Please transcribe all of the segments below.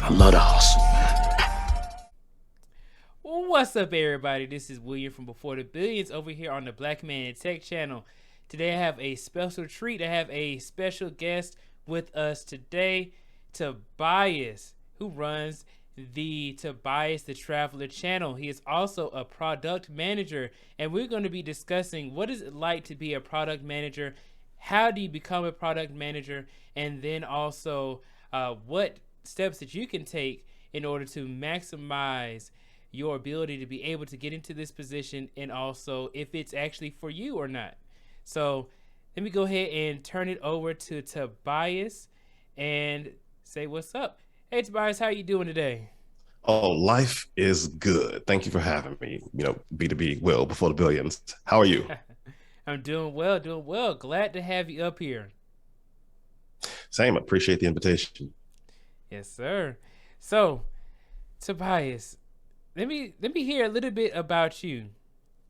I love the hustle. What's up, everybody? This is William from Before the Billions over here on the Black Man in Tech channel. Today I have a special treat. I have a special guest with us today, Tobias, who runs the Tobias the Traveler channel. He is also a product manager, and we're going to be discussing what is it like to be a product manager, how do you become a product manager, and then also what steps that you can take in order to maximize your ability to be able to get into this position, and also if it's actually for you or not. So let me go ahead and turn it over to Tobias and say what's up. Hey Tobias, how you doing today? Oh, life is good. Thank you for having me. B2B Will before the billions. How are you? I'm doing well, doing well. Glad to have you up here. Same. Appreciate the invitation. Yes, sir. So, Tobias, let me hear a little bit about you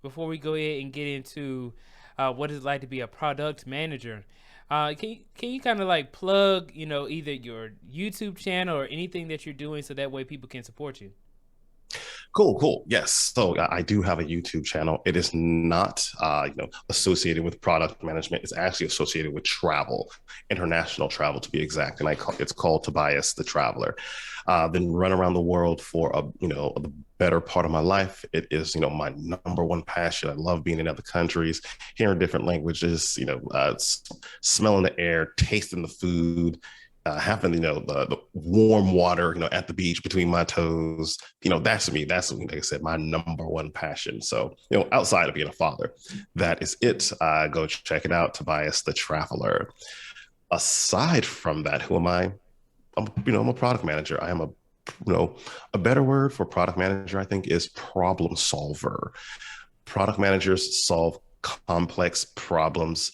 before we go ahead and get into what it's like to be a product manager. Can you kind of like plug, either your YouTube channel or anything that you're doing so that way people can support you? Cool, cool. Yes. So I do have a YouTube channel. It is not, associated with product management. It's actually associated with travel, international travel to be exact. And it's called Tobias the Traveler. Been run around the world for the better part of my life. It is, my number one passion. I love being in other countries, hearing different languages, smelling the air, tasting the food, having the warm water at the beach between my toes. That's me. That's, like I said, my number one passion. So outside of being a father, that is it. Go check it out, Tobias the Traveler. Aside from that, who am I? I'm a product manager. I am a better word for product manager, I think, is problem solver. Product managers solve complex problems,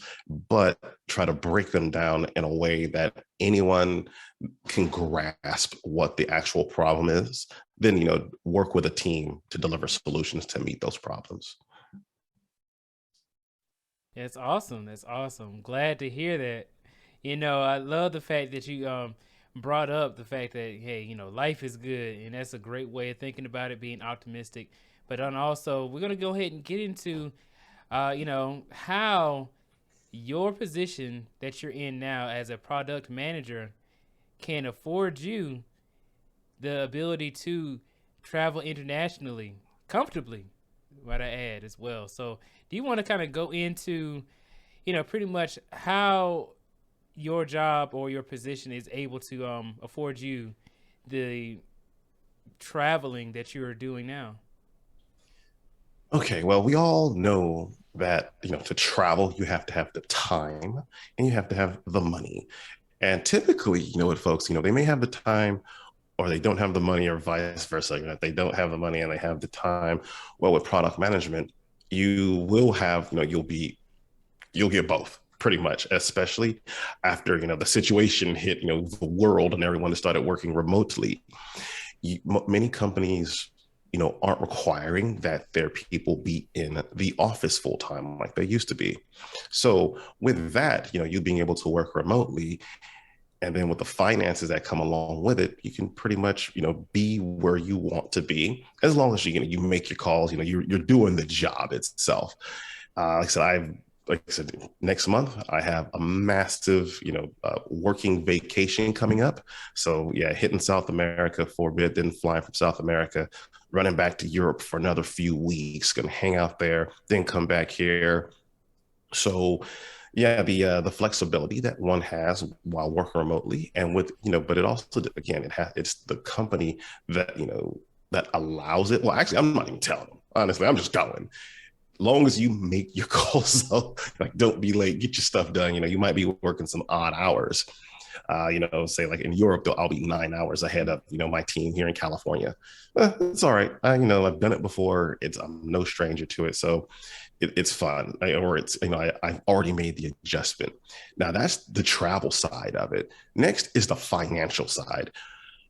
but try to break them down in a way that anyone can grasp what the actual problem is, then work with a team to deliver solutions to meet those problems. That's awesome. That's awesome. Glad to hear that. I love the fact that you brought up the fact that hey, life is good, and that's a great way of thinking about it, being optimistic. But then also, we're gonna go ahead and get into how your position that you're in now as a product manager can afford you the ability to travel internationally comfortably, might I add as well. So, do you want to kind of go into, pretty much how your job or your position is able to afford you the traveling that you're doing now? Okay, well, we all know that to travel you have to have the time and you have to have the money. And typically, what folks, they may have the time or they don't have the money, or vice versa. They don't have the money and they have the time. Well, with product management, you will have, you'll get both pretty much, especially after, the situation hit, the world and everyone started working remotely. Many companies, aren't requiring that their people be in the office full time like they used to be. So with that, you being able to work remotely, and then with the finances that come along with it, you can pretty much, be where you want to be as long as you make your calls. You're doing the job itself. Like I said, next month I have a massive, working vacation coming up. So yeah, hitting South America for a bit, then flying from South America, running back to Europe for another few weeks, gonna hang out there, then come back here. So yeah, the flexibility that one has while working remotely, and with but it also, again, it's the company that that allows it. Well, actually, I'm not even telling them. Honestly, I'm just going. Long as you make your calls, so like don't be late, get your stuff done. You might be working some odd hours. Say like in Europe, I'll be 9 hours ahead of my team here in California. It's all right. I've done it before. I'm no stranger to it, so it's fun. Or it's I've already made the adjustment. Now that's the travel side of it. Next is the financial side,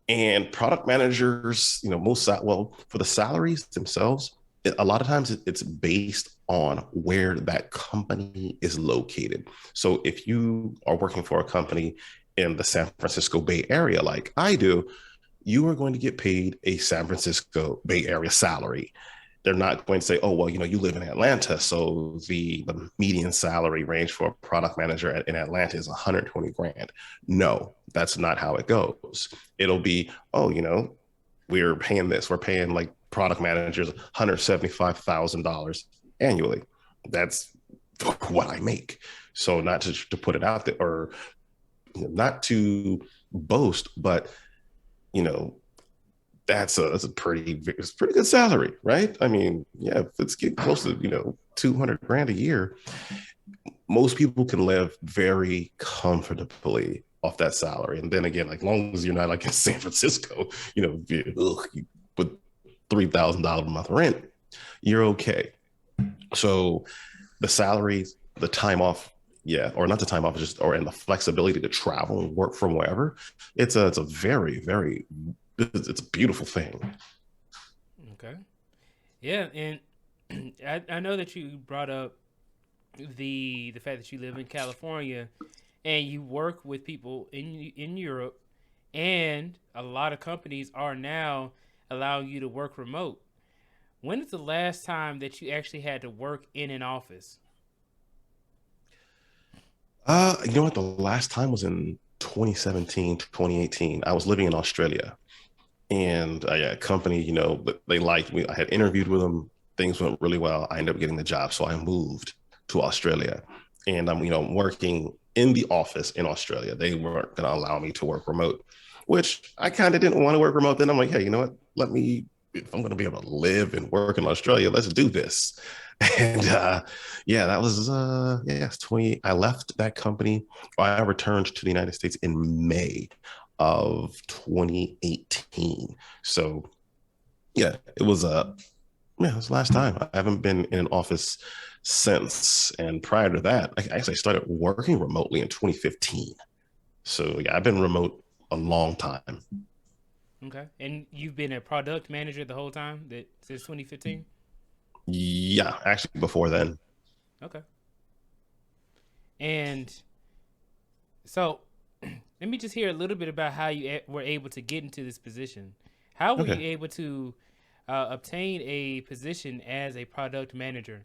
and product managers, for the salaries themselves, a lot of times it's based on where that company is located. So if you are working for a company in the San Francisco Bay Area, like I do, you are going to get paid a San Francisco Bay Area salary. They're not going to say, oh, well, you live in Atlanta, so the median salary range for a product manager in Atlanta is 120 grand. No, that's not how it goes. It'll be, oh, we're paying this. We're paying like product managers $175,000 annually. That's what I make. So not to put it out there, or not to boast, but you know, that's a pretty good salary, right? I mean, yeah, let's get close to 200 grand a year. Most people can live very comfortably off that salary, and then again, like long as you're not like in San Francisco, you put $3,000 a month rent, you're okay. So the salaries, the time off, yeah, or not the time off, just and the flexibility to travel and work from wherever. It's a very it's a beautiful thing. Okay. Yeah, and I know that you brought up the fact that you live in California and you work with people in Europe, and a lot of companies are now allowing you to work remote. When is the last time that you actually had to work in an office? You know what? The last time was in 2017, 2018. I was living in Australia, and I had a company, they liked me. I had interviewed with them. Things went really well. I ended up getting the job. So I moved to Australia, and I'm, working in the office in Australia. They weren't going to allow me to work remote, which I kind of didn't want to work remote. Then I'm like, hey, you know what? If I'm going to be able to live and work in Australia, let's do this. And yeah, that was yes, 20. I left that company. I returned to the United States in May of 2018. So yeah, it was the last time. I haven't been in an office since. And prior to that, I actually started working remotely in 2015. So yeah, I've been remote a long time. Okay. And you've been a product manager the whole time that since 2015? Yeah, actually before then. Okay. And so let me just hear a little bit about how you were able to get into this position. How were Okay. you able to obtain a position as a product manager?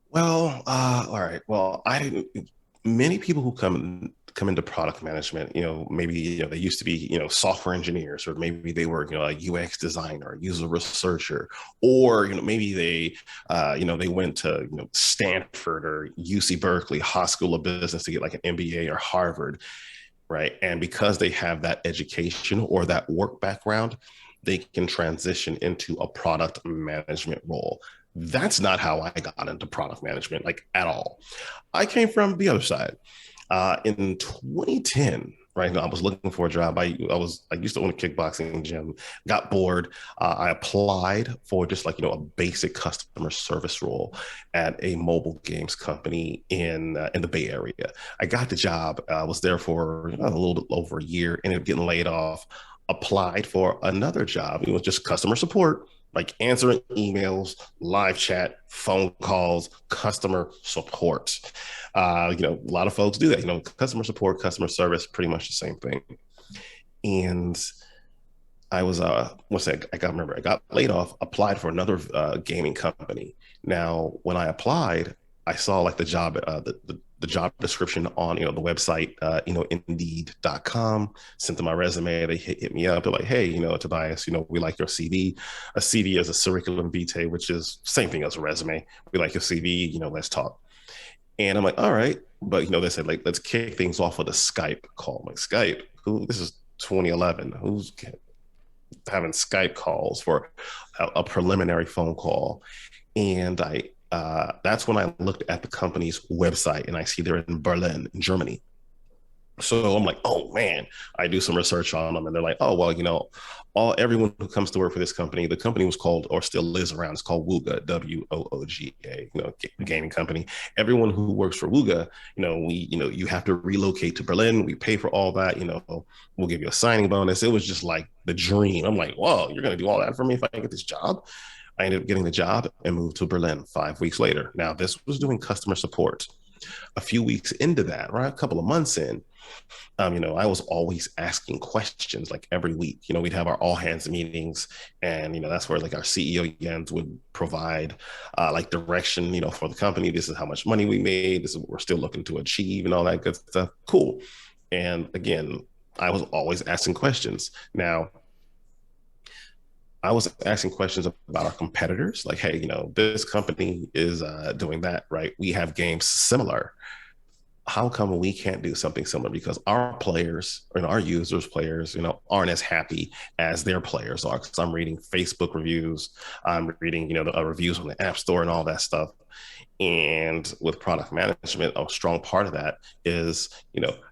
Well, all right. Well, I didn't. Many people who come into product management, maybe they used to be software engineers, or maybe they were a UX designer, user researcher, or maybe they went to Stanford or UC Berkeley, High School of Business to get like an MBA or Harvard, right? And because they have that education or that work background, they can transition into a product management role. That's not how I got into product management, like at all. I came from the other side. In 2010, right now, I was looking for a job. I used to own a kickboxing gym. Got bored. I applied for just like a basic customer service role at a mobile games company in the Bay Area. I got the job. I was there for a little bit over a year. Ended up getting laid off. Applied for another job. It was just customer support, like answering emails, live chat, phone calls, customer support. A lot of folks do that. Customer support, customer service, pretty much the same thing. And I was what's that? I got laid off, applied for another gaming company. Now, when I applied, I saw like the job description on the website, Indeed.com. Sent them my resume. They hit me up. They're like, hey, Tobias, we like your CV. A CV is a curriculum vitae, which is same thing as a resume. We like your CV. Let's talk. And I'm like, all right. But they said like, let's kick things off with a Skype call. I'm like, Skype? Who? This is 2011. Who's having Skype calls for a preliminary phone call? And that's when I looked at the company's website, and I see they're in Berlin, Germany. So I'm like, oh man, I do some research on them, and they're like, oh well, everyone who comes to work for this company, the company was called, or still is around, it's called Wooga, Wooga, gaming company. Everyone who works for Wooga, you have to relocate to Berlin. We pay for all that. We'll give you a signing bonus. It was just like the dream. I'm like, whoa, you're gonna do all that for me if I get this job? I ended up getting the job and moved to Berlin 5 weeks later. Now, this was doing customer support. A few weeks into that, right, a couple of months in, I was always asking questions like every week. We'd have our all hands meetings, and that's where like our CEO Jens would provide like direction, for the company. This is how much money we made. This is what we're still looking to achieve, and all that good stuff. Cool. And again, I was always asking questions. Now, I was asking questions about our competitors, like, hey, this company is doing that, right? We have games similar. How come we can't do something similar? Because our players, our users players, aren't as happy as their players are. Because I'm reading Facebook reviews, I'm reading the reviews on the App Store and all that stuff. And with product management, a strong part of that is,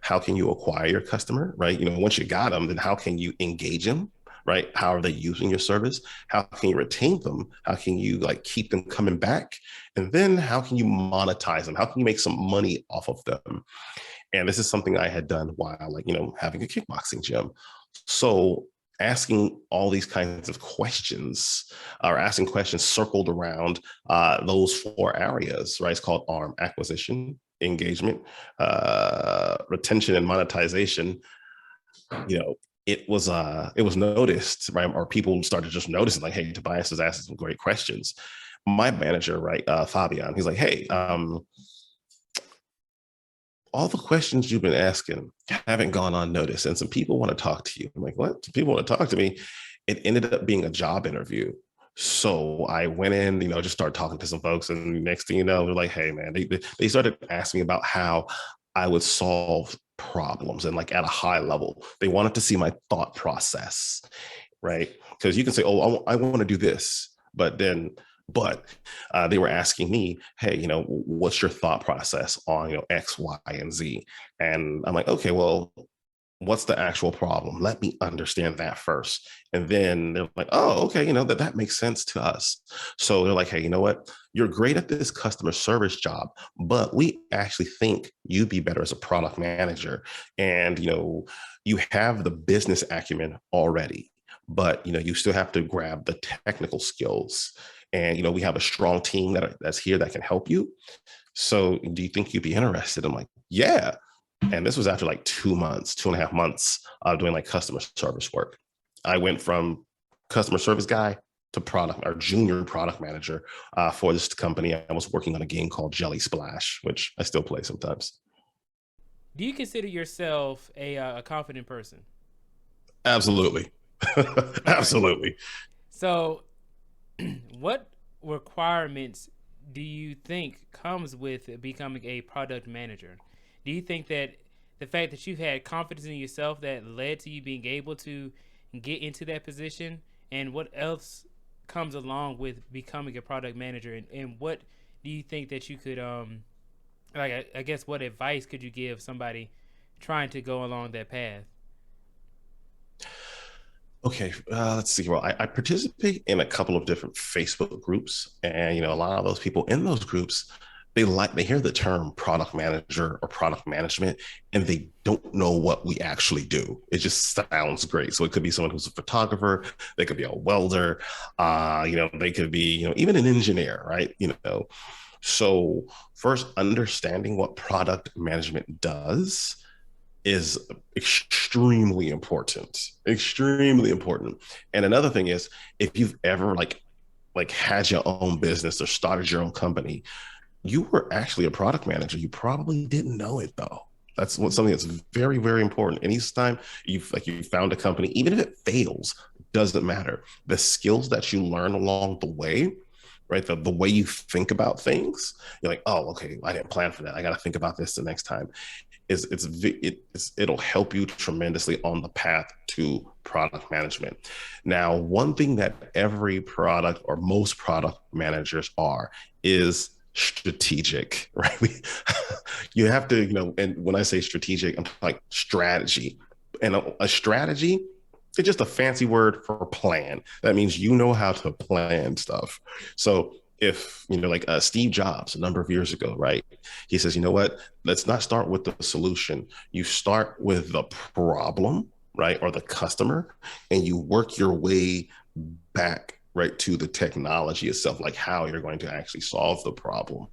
how can you acquire your customer, right? Once you got them, then how can you engage them, right? How are they using your service? How can you retain them? How can you like keep them coming back? And then how can you monetize them? How can you make some money off of them? And this is something I had done while like, having a kickboxing gym. So asking all these kinds of questions, or asking questions circled around those four areas, right? It's called ARM: acquisition, engagement, retention, and monetization. you know it was noticed, right? Or people started just noticing, like, hey, Tobias is asking some great questions. My manager, right, Fabian, he's like, hey, all the questions you've been asking haven't gone unnoticed, and some people want to talk to you. I'm like, what? Some people want to talk to me? It ended up being a job interview. So I went in, just started talking to some folks, and next thing you know, they're like, hey, man, they started asking me about how I would solve problems, and like at a high level. They wanted to see my thought process, right? Because you can say, oh, I want to do this, but they were asking me, hey, what's your thought process on X, Y, and Z? And I'm like, okay, well, what's the actual problem? Let me understand that first. And then they're like, oh, okay, that makes sense to us. So they're like, hey, you know what? You're great at this customer service job, but we actually think you'd be better as a product manager. And, you have the business acumen already, but, you still have to grab the technical skills. And, we have a strong team that's here that can help you. So do you think you'd be interested? I'm like, yeah. And this was after like 2 months, 2.5 months of doing like customer service work. I went from customer service guy to product or junior product manager for this company. I was working on a game called Jelly Splash, which I still play sometimes. Do you consider yourself a confident person? Absolutely. All right. Absolutely. So, what requirements do you think comes with becoming a product manager? Do you think that the fact that you've had confidence in yourself that led to you being able to get into that position, and what else comes along with becoming a product manager, and what do you think that you could like I guess what advice could you give somebody trying to go along that path? Okay, let's see. Well, I participate in a couple of different Facebook groups, and a lot of those people in those groups, they hear the term product manager or product management, and they don't know what we actually do. It just sounds great. So it could be someone who's a photographer, they could be a welder, they could be even an engineer, right? So first, understanding what product management does is extremely important. Extremely important. And another thing is, if you've ever like had your own business or started your own company, you were actually a product manager. You probably didn't know it though. That's something that's very, very important. And each time you found a company, even if it fails, doesn't matter. The skills that you learn along the way, right? The way you think about things, you're like, oh, okay, I didn't plan for that. I got to think about this the next time. It'll help you tremendously on the path to product management. Now, one thing that every product or most product managers are is strategic, right? You have to, and when I say strategic, I'm like strategy. And a strategy is just a fancy word for plan. That means you know how to plan stuff. So if like Steve Jobs a number of years ago, right, he says, you know what, let's not start with the solution. You start with the problem, right, or the customer, and you work your way back, right, to the technology itself, like how you're going to actually solve the problem.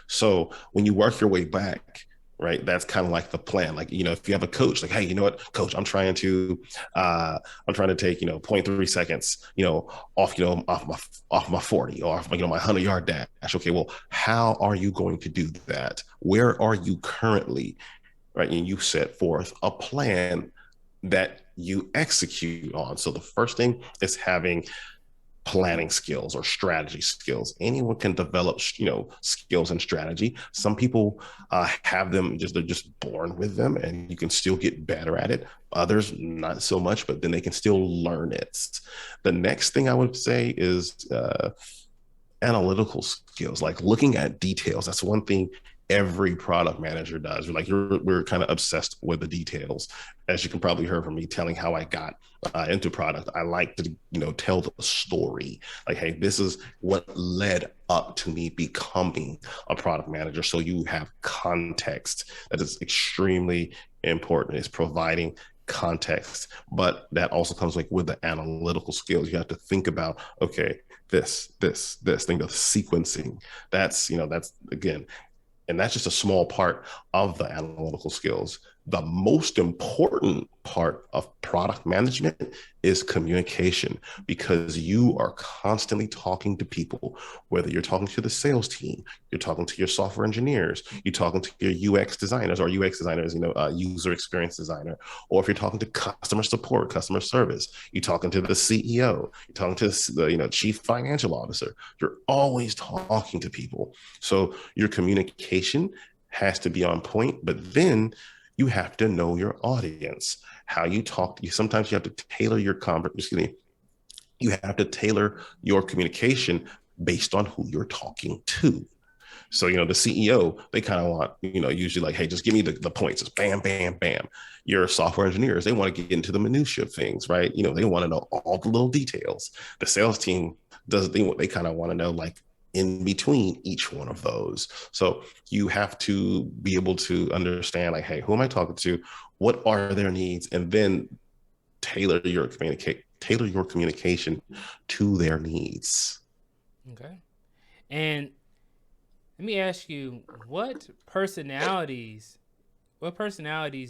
So when you work your way back, right? That's kind of like the plan. Like, if you have a coach, like, hey, you know what, coach, I'm trying to take, 0.3 seconds, off my 40 or off my, my 100-yard dash. Okay, well, how are you going to do that? Where are you currently? Right. And you set forth a plan that you execute on. So the first thing is having planning skills or strategy skills. Anyone can develop, skills and strategy. Some people have them, they're just born with them, and you can still get better at it. Others not so much, but then they can still learn it. The next thing I would say is analytical skills, like looking at details. That's one thing every product manager does. We're kind of obsessed with the details. As you can probably hear from me telling how I got into product, I like to tell the story. Like, hey, this is what led up to me becoming a product manager. So you have context. That is extremely important. It's providing context, but that also comes like with the analytical skills. You have to think about, okay, this thing, the sequencing. That's again, and that's just a small part of the analytical skills. The most important part of product management is communication, because you are constantly talking to people, whether you're talking to the sales team, you're talking to your software engineers, you're talking to your UX designers or UX designers, user experience designer, or if you're talking to customer support, customer service, you're talking to the CEO, you're talking to the chief financial officer. You're always talking to people. So your communication has to be on point, but then you have to know your audience, how you talk. Sometimes you have to tailor your conversation. You have to tailor your communication based on who you're talking to. So, the CEO, they kind of want, usually like, hey, just give me the points. It's bam, bam, bam. Your software engineers, they want to get into the minutia of things, right? They want to know all the little details. The sales team they kind of want to know, like, in between each one of those. So you have to be able to understand, like, hey, who am I talking to? What are their needs? And then tailor your communication to their needs. Okay. And let me ask you, what personalities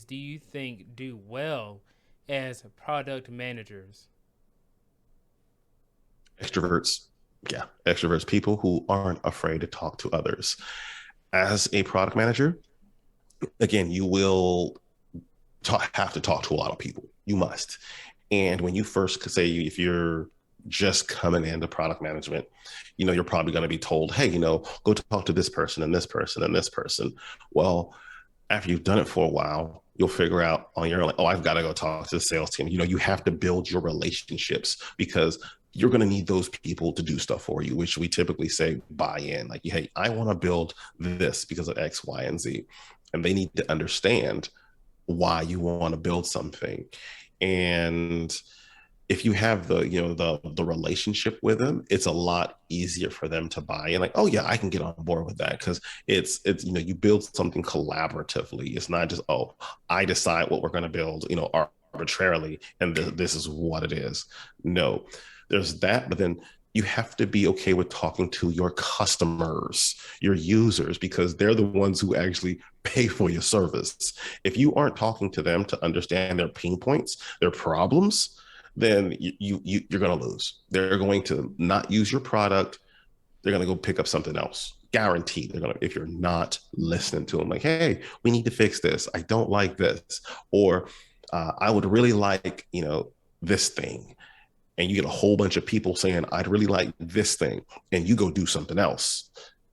do you think do well as product managers? Extroverts. Yeah, extroverts, people who aren't afraid to talk to others. As a product manager, again, you will have to talk to a lot of people. You must. And when you first say, if you're just coming into product management, you're probably going to be told, hey, go talk to this person and this person and this person. Well, after you've done it for a while, you'll figure out on your own, like, oh, I've got to go talk to the sales team. You have to build your relationships, because you're going to need those people to do stuff for you, which we typically say buy in. Like, hey, I want to build this because of X, Y, and Z. And they need to understand why you want to build something. And if you have the relationship with them, it's a lot easier for them to buy in. Like, oh yeah, I can get on board with that, because it's you build something collaboratively. It's not just, oh, I decide what we're going to build, arbitrarily, and this is what it is. No, there's that, but then you have to be okay with talking to your customers, your users, because they're the ones who actually pay for your service. If you aren't talking to them to understand their pain points, their problems, then you're going to lose. They're going to not use your product. They're going to go pick up something else. Guaranteed. They're going to, if you're not listening to them, like, hey, we need to fix this. I don't like this. Or I would really like, this thing. And you get a whole bunch of people saying, I'd really like this thing. And you go do something else.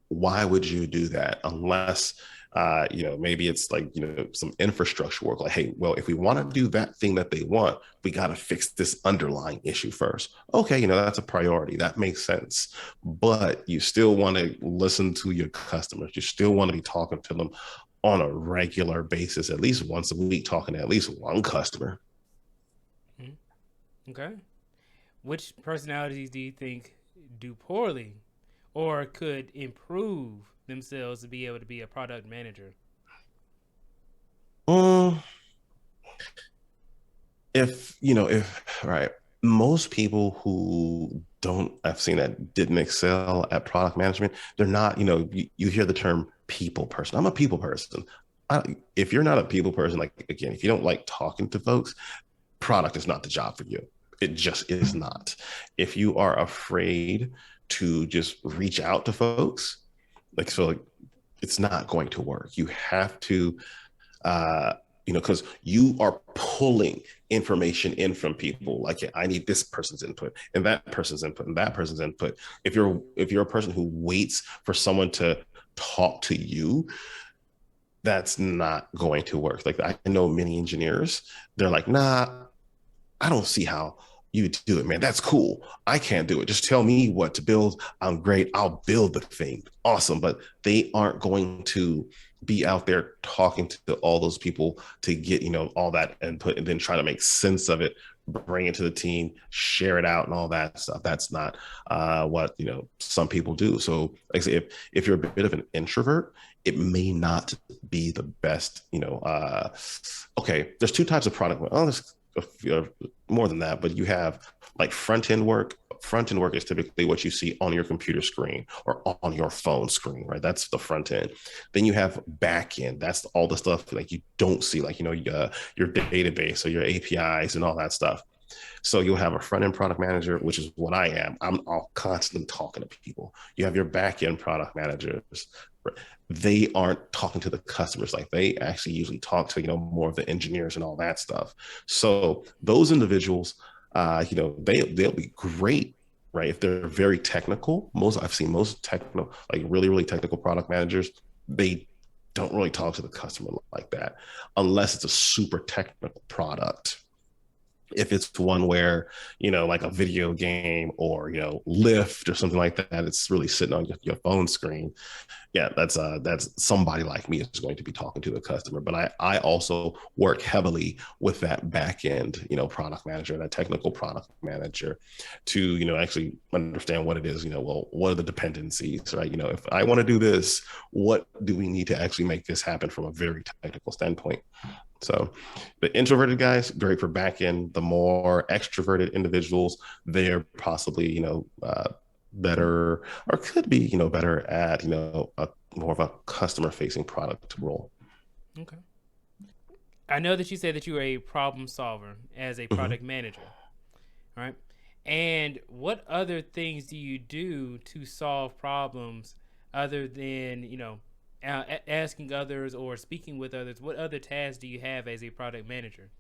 Why would you do that? Unless maybe it's like, some infrastructure work. Like, hey, well, if we want to do that thing that they want, we got to fix this underlying issue first. Okay, that's a priority. That makes sense. But you still want to listen to your customers. You still want to be talking to them on a regular basis, at least once a week, talking to at least one customer. Okay. Which personalities do you think do poorly or could improve themselves to be able to be a product manager? Um, if right, most people who don't, I've seen that didn't excel at product management, they're not, you hear the term people person. I'm a people person. if you're not a people person, like again, if you don't like talking to folks, product is not the job for you. It just is not. If you are afraid to just reach out to folks, like so, like, it's not going to work. You have to uh, because you are pulling information in from people. Like, I need this person's input and that person's input and that person's input. If you're a person who waits for someone to talk to you, that's not going to work. Like, I know many engineers, they're like, nah, I don't see how you do it, man. That's cool. I can't do it. Just tell me what to build. I'm great. I'll build the thing. Awesome. But they aren't going to be out there talking to all those people to get, all that input and then try to make sense of it, bring it to the team, share it out and all that stuff. That's not what, some people do. So like I say, if you're a bit of an introvert, it may not be the best, okay, there's two types of product. Oh, there's more than that, but you have like front end work. Front end work is typically what you see on your computer screen or on your phone screen, right? That's the front end. Then you have back end. That's all the stuff like you don't see, like your database or your APIs and all that stuff. So you'll have a front end product manager, which is what I am. I'm all constantly talking to people. You have your back end product managers. They aren't talking to the customers. Like, they actually usually talk to, more of the engineers and all that stuff. So those individuals, they'll be great, right? If they're very technical. I've seen most technical, like really, really technical product managers, they don't really talk to the customer like that unless it's a super technical product. If it's one where, like a video game or, Lyft or something like that, it's really sitting on your phone screen. Yeah, that's somebody like me is going to be talking to the customer. But I also work heavily with that back end, product manager, that technical product manager, to actually understand what it is. Well, what are the dependencies, right? If I want to do this, what do we need to actually make this happen from a very technical standpoint? So the introverted guys, great for back end. The more extroverted individuals, they're possibly, better, or could be, better at, more of a customer facing product role. Okay. I know that you said that you are a problem solver as a product manager, right? And what other things do you do to solve problems other than, asking others or speaking with others? What other tasks do you have as a product manager?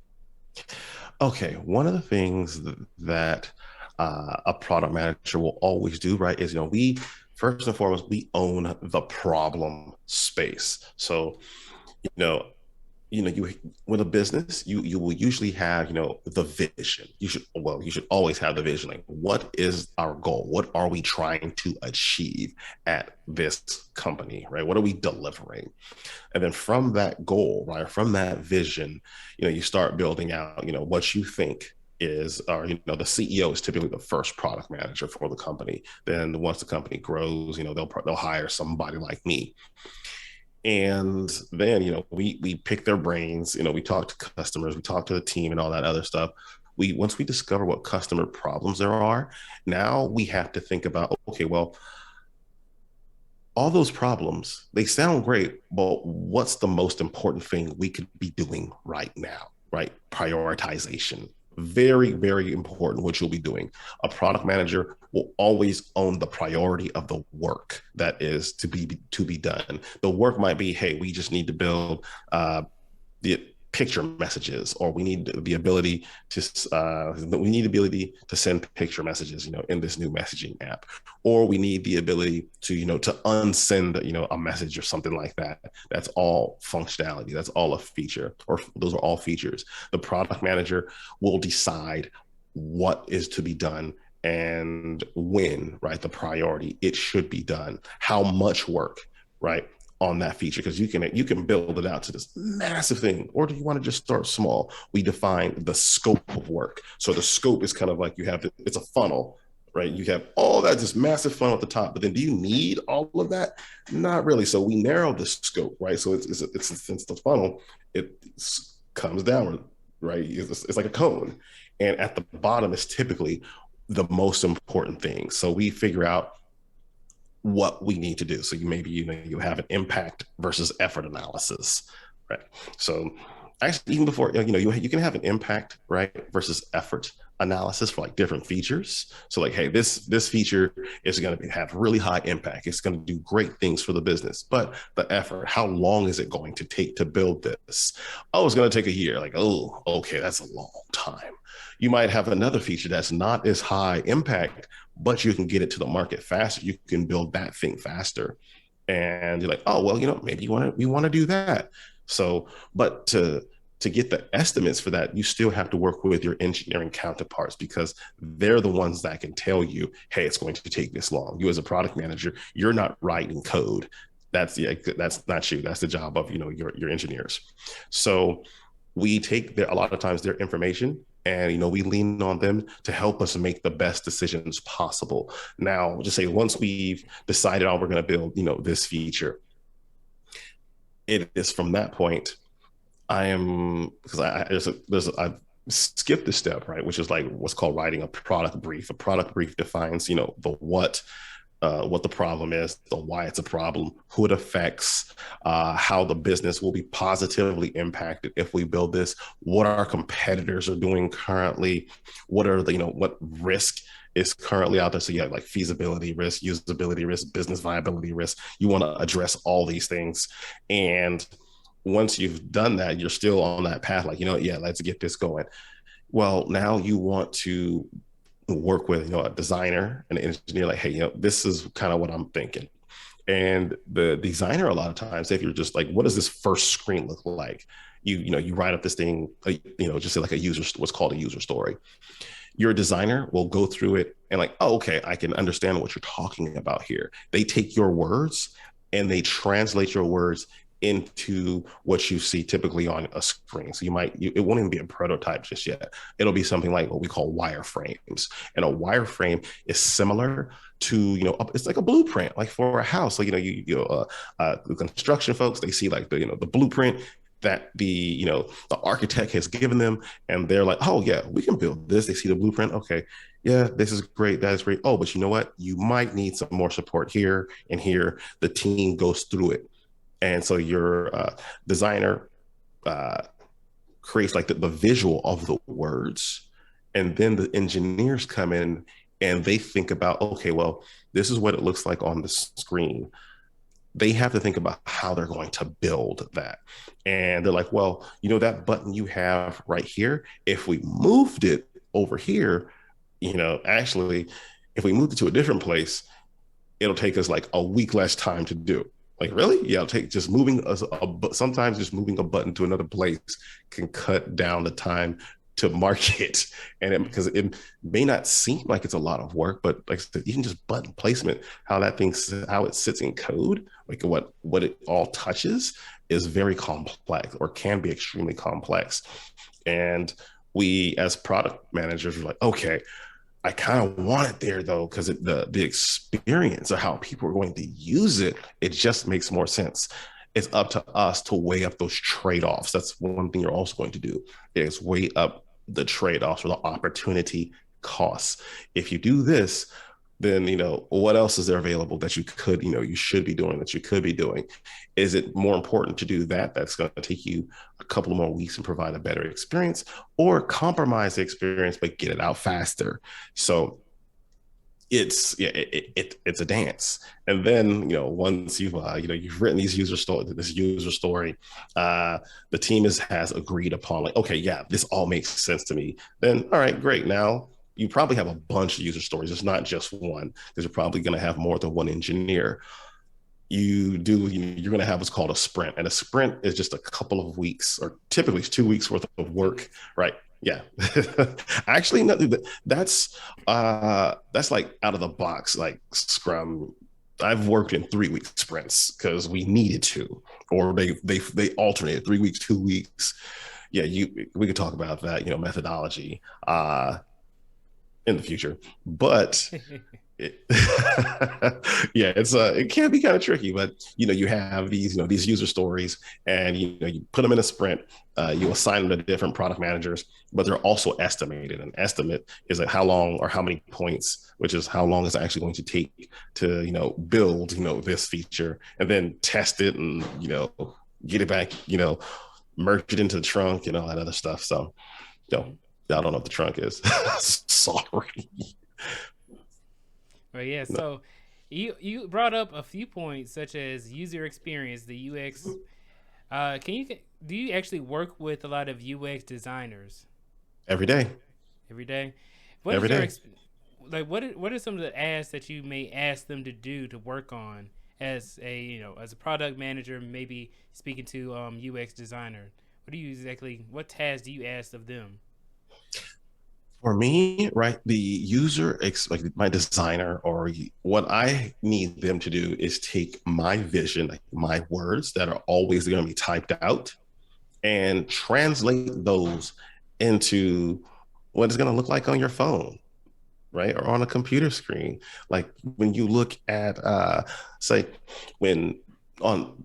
Okay, one of the things that a product manager will always do, right, is we first and foremost we own the problem space. So you know you with a business, you will usually have the vision. You should always have the vision. Like, what is our goal? What are we trying to achieve at this company, right? What are we delivering? And then from that goal, right, from that vision, you start building out what you think is, or the CEO is typically the first product manager for the company. Then once the company grows, they'll hire somebody like me. And then we pick their brains. We talk to customers, we talk to the team and all that other stuff. Once we discover what customer problems there are, now we have to think about, okay, well, all those problems, they sound great, but what's the most important thing we could be doing right now, right? Prioritization. Very, very important what you'll be doing. A product manager will always own the priority of the work that is to be done. The work might be, hey, we just need to build the picture messages, or we need the ability to send picture messages in this new messaging app, or we need the ability to to unsend a message or something like that. That's all functionality. That's all a feature, or those are all features. The product manager will decide what is to be done and when, right? The priority, it should be done, how much work, right, on that feature, because you can build it out to this massive thing, or do you want to just start small? We define the scope of work. So the scope is kind of like, it's a funnel, right? You have all that, this massive funnel at the top, but then do you need all of that? Not really. So we narrow the scope, right? So it's since the funnel, it comes down, right? It's like a cone, and at the bottom is typically the most important thing. So we figure out what we need to do. So you have an impact versus effort analysis. Right. So actually, even before you can have an impact, right, versus effort analysis for like different features. So like, hey, this feature is going to have really high impact. It's going to do great things for the business, but the effort, how long is it going to take to build this? Oh, it's going to take a year. Like, oh, okay, that's a long time. You might have another feature that's not as high impact, but you can get it to the market faster. You can build that thing faster. And you're like, oh, well, maybe we want to do that. So, but to get the estimates for that, you still have to work with your engineering counterparts because they're the ones that can tell you, hey, it's going to take this long. You as a product manager, you're not writing code. That's not you. That's the job of your engineers. So we take a lot of times their information and we lean on them to help us make the best decisions possible. Now, just say once we've decided, oh, we're going to build this feature, it is from that point I am because I've skipped the step, right, which is like what's called writing a product brief. A product brief defines the what the problem is, the why it's a problem, who it affects, how the business will be positively impacted if we build this, what our competitors are doing currently, what are what risk is currently out there. So you have like feasibility risk, usability risk, business viability risk. You want to address all these things. And once you've done that, you're still on that path, like, yeah, let's get this going. Well, now you want to work with a designer and an engineer, like, hey, this is kind of what I'm thinking. And the designer, a lot of times, if you're just like, what does this first screen look like, you write up this thing, just say like a user, what's called a user story. Your designer will go through it and like, oh, okay, I can understand what you're talking about here. They take your words and they translate your words into what you see typically on a screen. So it won't even be a prototype just yet. It'll be something like what we call wireframes. And a wireframe is similar to, it's like a blueprint, like for a house. Like, the construction folks, they see like the blueprint that the architect has given them, and they're like, oh yeah, we can build this. They see the blueprint. Okay, yeah, this is great. That is great. Oh, but you know what? You might need some more support here and here. The team goes through it. And so your designer uh, creates like the visual of the words. And then the engineers come in and they think about, okay, well, this is what it looks like on the screen. They have to think about how they're going to build that. And they're like, well, that button you have right here, if we moved it over here, actually, if we moved it to a different place, it'll take us like a week less time to do. Like, really? Yeah, it'll take just moving sometimes just moving a button to another place can cut down the time to market. And because it may not seem like it's a lot of work, but like I said, even just button placement, how it sits in code, like what it all touches is very complex, or can be extremely complex. And we as product managers are like, okay, I kind of want it there though, because the experience of how people are going to use it, it just makes more sense. It's up to us to weigh up those trade-offs. That's one thing you're also going to do, is weigh up the trade-offs or the opportunity costs. If you do this, then what else is there available that you should be doing, that you could be doing? Is it more important to do that's going to take you a couple of more weeks and provide a better experience, or compromise the experience but get it out faster? So it's it's a dance. And then once you've written this user story, the team has agreed upon, like, okay, yeah, this all makes sense to me. Then all right, great. Now you probably have a bunch of user stories. It's not just one, because you're probably going to have more than one engineer. You're going to have what's called a sprint, and a sprint is just a couple of weeks, or typically it's 2 weeks worth of work, right? Yeah. Actually, no, that's like out of the box, like Scrum. I've worked in 3 week sprints because we needed to, or they alternated 3 weeks, 2 weeks. Yeah, we could talk about that, methodology in the future, but it, yeah, it can be kind of tricky. But you have these user stories, and you put them in a sprint. You assign them to different product managers, but they're also estimated. An estimate is like how long or how many points, which is how long it's actually going to take to build this feature, and then test it, and get it back, merge it into the trunk and all that other stuff. So, Mm-hmm. I don't know what the trunk is. Sorry. Well, yeah. No, So you brought up a few points such as user experience, the UX. Do you actually work with a lot of UX designers every day, every day? What is every their day. like? What are some of the asks that you may ask them to do to work on as a as a product manager, maybe speaking to UX designer? What do you exactly? What tasks do you ask of them? For me, right, the like my designer, or what I need them to do is take my vision, like my words that are always going to be typed out, and translate those into what it's going to look like on your phone, right, or on a computer screen. Like when you look at, say, when on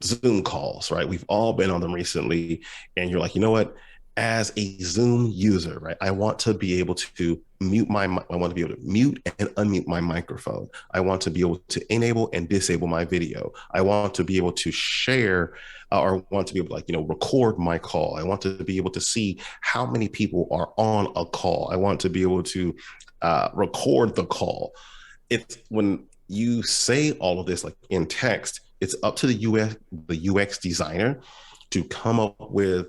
Zoom calls, right? We've all been on them recently, and you're like, you know what? As a Zoom user, right, I want to be able to I want to be able to mute and unmute my microphone. I want to be able to enable and disable my video. I want to be able to share, or want to be able to, like, record my call. I want to be able to see how many people are on a call. I want to be able to record the call. It's when you say all of this like in text, it's up to the UX designer to come up with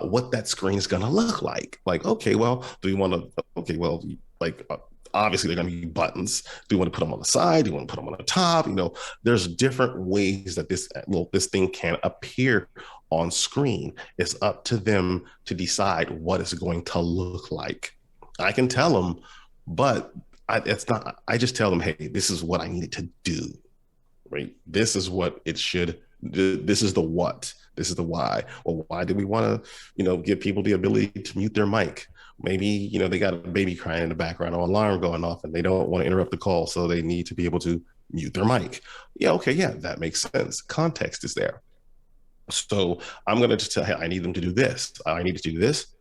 what that screen is going to look like. Like, okay, well, do you want to? Okay, well, like. Obviously, they're going to be buttons. Do you want to put them on the side? Do you want to put them on the top? There's different ways that this thing can appear on screen. It's up to them to decide what it's going to look like. I can tell them, but it's not. I just tell them, hey, this is what I needed to do. Right? This is what it should. This is the what. This is the why. Well, why do we want to, give people the ability to mute their mic? Maybe they got a baby crying in the background or an alarm going off, and they don't want to interrupt the call, so they need to be able to mute their mic. Yeah, okay, yeah, that makes sense. Context is there. So I'm going to just tell, hey, I need them to do this. I need to do this,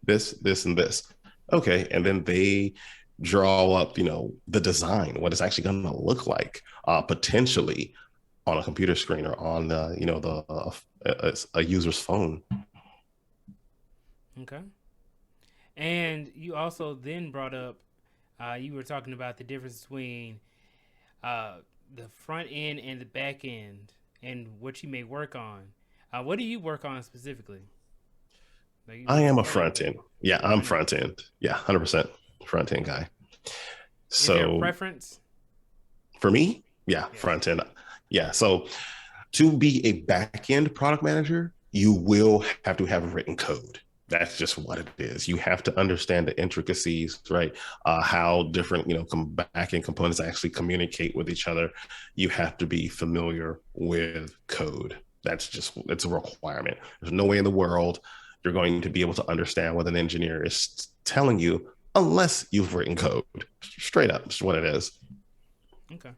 and this. Okay. And then they draw up, the design, what it's actually going to look like, potentially on a computer screen or on, a user's phone. Okay. And you also then brought up, you were talking about the difference between uh, the front end and the back end and what you may work on. What do you work on specifically? Like you I work am a front end, front end. Yeah, I'm front end. front end. Yeah, 100% front end guy. Is there a So preference? for me, yeah, Yes. front end. Yeah. So to be a back end product manager, you will have to have written code. That's just what it is. You have to understand the intricacies, right? How different, back end components actually communicate with each other. You have to be familiar with code. It's a requirement. There's no way in the world you're going to be able to understand what an engineer is telling you unless you've written code. Straight up, it's what it is. Okay.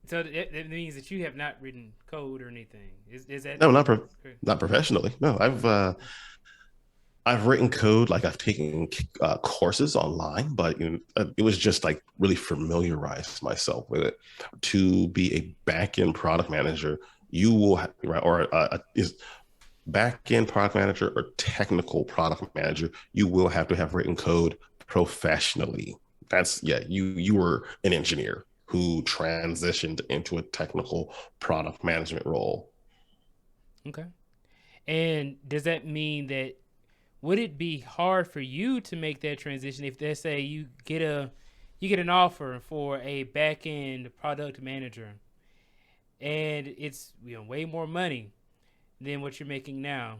So that means that you have not written code or anything. Is that No, correct? not professionally. No, I've written code, like I've taken courses online, but it was just like really familiarize myself with it. To be a back end product manager, you will have, right, or is back end product manager or technical product manager, you will have to have written code professionally. That's, yeah, you were an engineer who transitioned into a technical product management role. Okay. And does that mean that would it be hard for you to make that transition if let's say you get an offer for a back end product manager and it's way more money than what you're making now?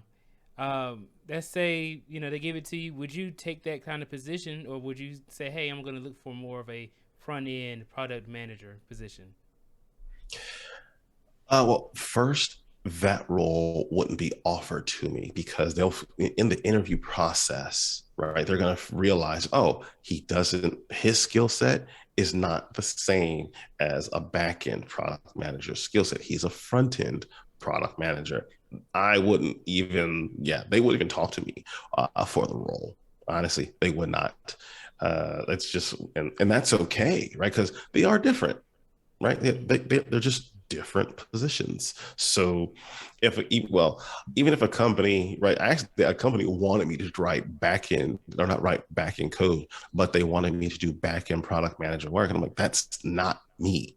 Let's say they give it to you. Would you take that kind of position, or would you say, "Hey, I'm going to look for more of a front end product manager position"? Well, first, that role wouldn't be offered to me because they'll, in the interview process, right, they're going to realize, oh, his skill set is not the same as a back end product manager skill set. He's a front end product manager. I wouldn't even, yeah, they wouldn't even talk to me for the role. Honestly, they would not. It's just, and that's okay, right? Because they are different, right? Mm-hmm. They're just different positions. So well, even if a company, right, actually a company wanted me to write back end, or not write back end code, but they wanted me to do back end product manager work. And I'm like, that's not me.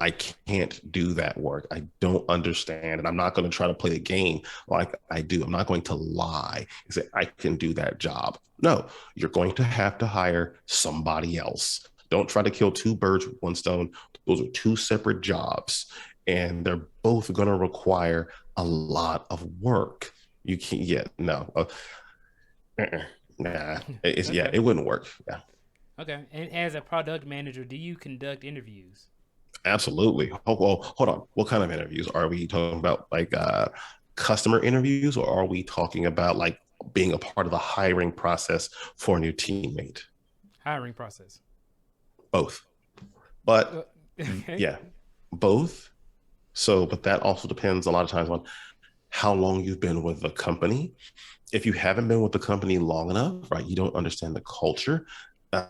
I can't do that work. I don't understand. And I'm not going to try to play the game like I do. I'm not going to lie and say I can do that job. No, you're going to have to hire somebody else. Don't try to kill two birds with one stone. Those are two separate jobs, and they're both going to require a lot of work. You can't, yeah, no, nah, yeah, Okay. it wouldn't work. Yeah, Okay. And as a product manager, do you conduct interviews? absolutely. Oh, well, hold on. What kind of interviews are we talking about? Like customer interviews, or are we talking about like being a part of the hiring process for a new teammate? Hiring process. Both, but Okay. yeah, both. So, but that also depends a lot of times on how long you've been with the company. If you haven't been with the company long enough, right, you don't understand the culture,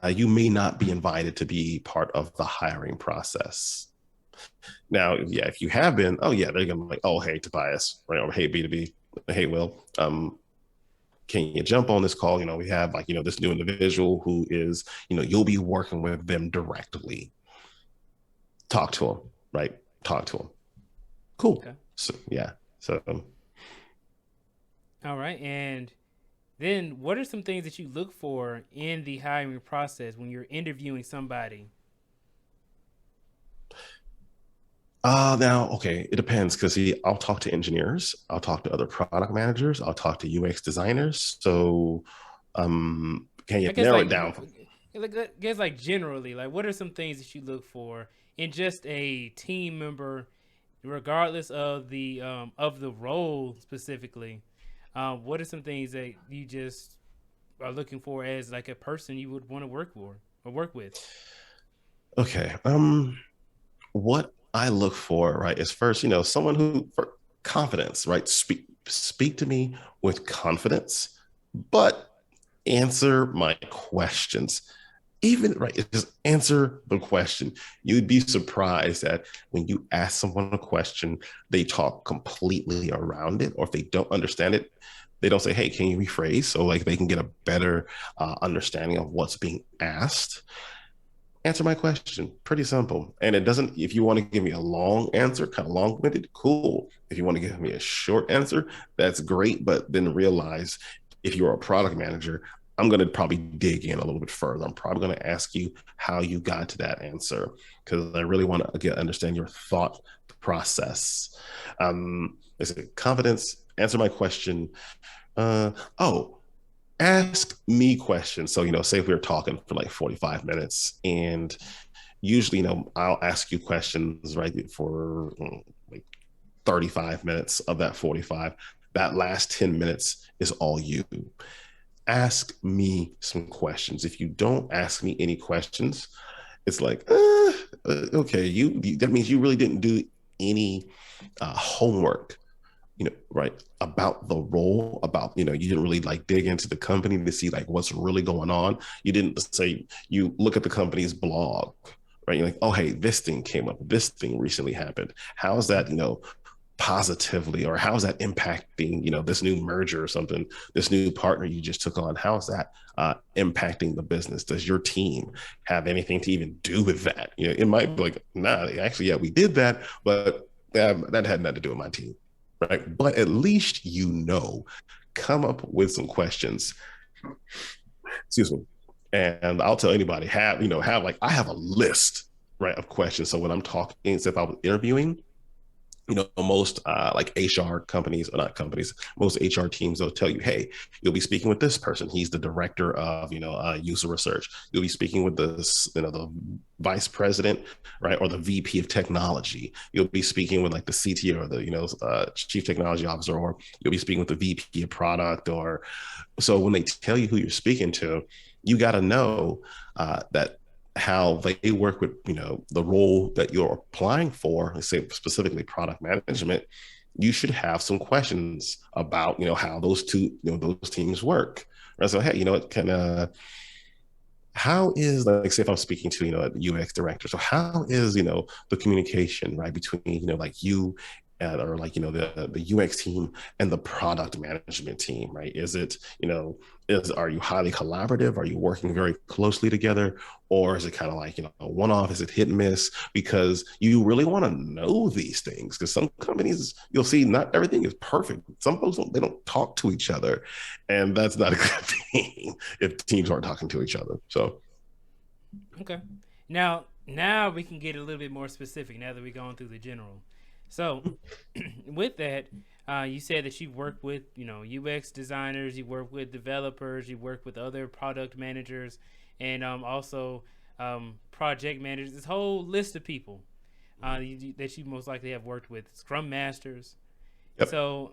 you may not be invited to be part of the hiring process. Now, yeah, if you have been, oh yeah, they're gonna be like, oh hey Tobias, right, or hey B2B, hey Will, can you jump on this call? We have like this new individual who is, you'll be working with them directly. Talk to them, right? Talk to them. Cool. Okay. So yeah, so All right. And then what are some things that you look for in the hiring process when you're interviewing somebody? Now, okay, it depends because see, I'll talk to engineers, I'll talk to other product managers, I'll talk to UX designers. So, can you I guess narrow it like down? I guess like generally, like what are some things that you look for in just a team member, regardless of the role specifically? What are some things that you just are looking for as like a person you would want to work for or work with? Okay, what I look for, right, is first, someone who for confidence, right? Speak to me with confidence, but answer my questions. Even right, just answer the question. You'd be surprised that when you ask someone a question, they talk completely around it, or if they don't understand it, they don't say, "Hey, can you rephrase?" So like they can get a better understanding of what's being asked. Answer my question. Pretty simple. And it doesn't, if you want to give me a long answer, kind of long winded, cool. If you want to give me a short answer, that's great. But then realize if you're a product manager, I'm going to probably dig in a little bit further. I'm probably going to ask you how you got to that answer because I really want to understand your thought process. Is it confidence? Answer my question. Oh, ask me questions. So, say if we were talking for like 45 minutes and usually, I'll ask you questions, right, for like 35 minutes of that 45. That last 10 minutes is all you. Ask me some questions. If you don't ask me any questions, it's like, okay, that means you really didn't do any homework, right, about the role, about, you didn't really like dig into the company to see like what's really going on. You didn't say, you look at the company's blog, right? You're like, oh, hey, this thing came up, this thing recently happened. How's that, positively, or how's that impacting, this new merger or something, this new partner you just took on? How's that impacting the business? Does your team have anything to even do with that? It might be like, nah, actually, yeah, we did that, but that had nothing to do with my team, right? But at least come up with some questions. Excuse me. And I'll tell anybody, have like, I have a list, right, of questions. So when I'm talking, so if I was interviewing, most like HR companies, or not companies, most HR teams, they'll tell you, hey, you'll be speaking with this person. He's the director of, user research. You'll be speaking with the vice president, right, or the VP of technology. You'll be speaking with like the CTO, or the, chief technology officer, or you'll be speaking with the VP of product. Or so when they tell you who you're speaking to, you got to know that how they work with the role that you're applying for, let's say specifically product management. You should have some questions about how those teams work, right? So hey, it can how is, like, say if I'm speaking to, a UX director, so how is, the communication, right, between, like you or like, the UX team and the product management team, right? Is it, are you highly collaborative? Are you working very closely together? Or is it kind of like, one off? Is it hit and miss? Because you really want to know these things, because some companies you'll see not everything is perfect. Some folks they don't talk to each other, and that's not a good thing if teams aren't talking to each other. So Okay. Now we can get a little bit more specific now that we're going through the general. So, with that, you said that you work with UX designers, you work with developers, you work with other product managers, and also project managers. This whole list of people that you most likely have worked with, Scrum masters. yep. So,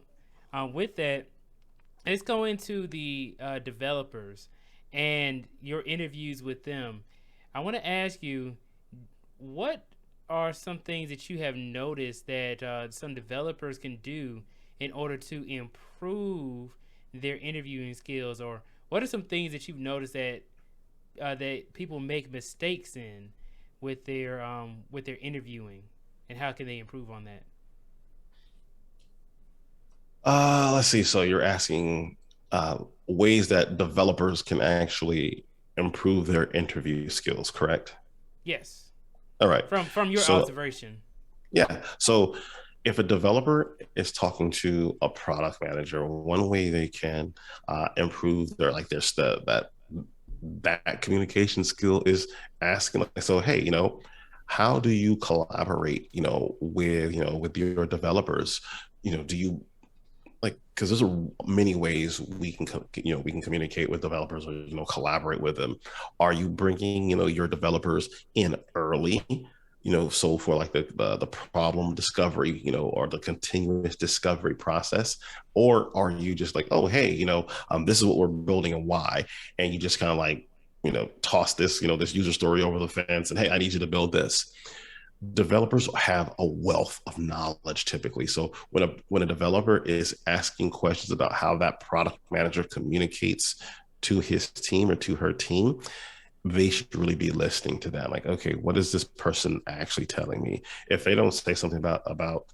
with that, let's go into the developers and your interviews with them. I want to ask you, what are some things that you have noticed that some developers can do in order to improve their interviewing skills, or what are some things that you've noticed that people make mistakes in with their interviewing, and how can they improve on that? Let's see. So you're asking ways that developers can actually improve their interview skills, correct? Yes, All right. from your So observation. yeah. So if a developer is talking to a product manager, one way they can improve their like their that communication skill is asking, like, so hey, how do you collaborate, with your developers? Do you, like, because there's many ways we can we can communicate with developers, or collaborate with them. Are you bringing your developers in early, so for like the problem discovery, or the continuous discovery process? Or are you just like, oh hey, this is what we're building and why, and you just kind of like toss this this user story over the fence and hey, I need you to build this. Developers have a wealth of knowledge typically. So when a developer is asking questions about how that product manager communicates to his team or to her team, they should really be listening to that. Like, okay, what is this person actually telling me? If they don't say something about